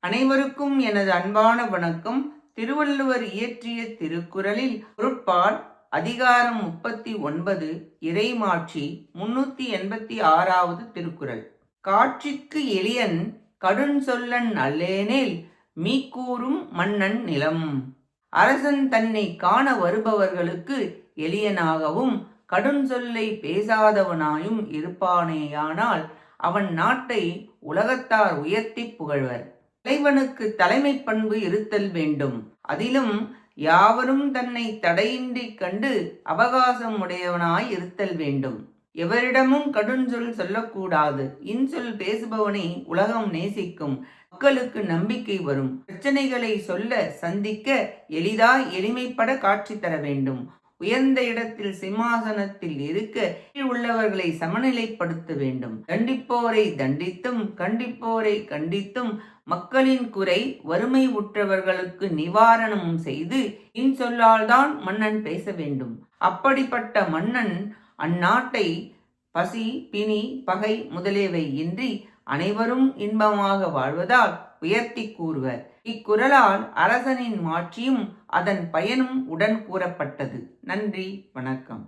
அனைவருக்கும் எனது அன்பான வணக்கம். திருவள்ளுவர் இயற்றிய திருக்குறளில் பொருட்பால் அதிகாரம் 39 இறைமாட்சி 386வது திருக்குறள். காட்சிக்கு எளியன் கடுஞ்சொல்லன் அல்லேனேல் மீக்கூறும் மன்னன் நிலம். அரசன் தன்னை காண வருபவர்களுக்கு எளியனாகவும் கடுஞ்சொல்லை பேசாதவனாயும் இருப்பானேயானால் அவன் நாட்டை உலகத்தார் உயர்த்திப் புகழ்வர். தலைவனுக்கு தலைமை பண்பு இருத்தல் வேண்டும். அதிலும் யாவரும் தன்னை தடையின்றி கண்டு அவகாசம் உடையவனாய் இருத்தல் வேண்டும். எவரிடமும் கடுஞ்சொல் சொல்லக்கூடாது. இன்சொல் பேசுபவனை உலகம் நேசிக்கும். மக்களுக்கு நம்பிக்கை வரும். பிரச்சனைகளை சொல்ல சந்திக்க எளிதாய் எளிமைப்பட காட்சி தர வேண்டும். உயர்ந்த இடத்தில் சிம்மாசனத்தில் இருக்க கீழ் உள்ளவர்களை சமநிலைப்படுத்த வேண்டும். தண்டிப்போரை தண்டித்தும் கண்டிப்போரை கண்டித்தும் மக்களின் குறை வறுமை உற்றவர்களுக்கு நிவாரணம் செய்து இன்சொல்லால் தான் மன்னன் பேச வேண்டும். அப்படிப்பட்ட மன்னன் அந்நாட்டை பசி பிணி பகை முதலியவை இன்றி அனைவரும் இன்பமாக வாழ்வதால் உயர்த்தி கூறுவர். இக்குறளால் அரசனின் மாட்சியும் அதன் பயனும் உடன் கூறப்பட்டது. நன்றி, வணக்கம்.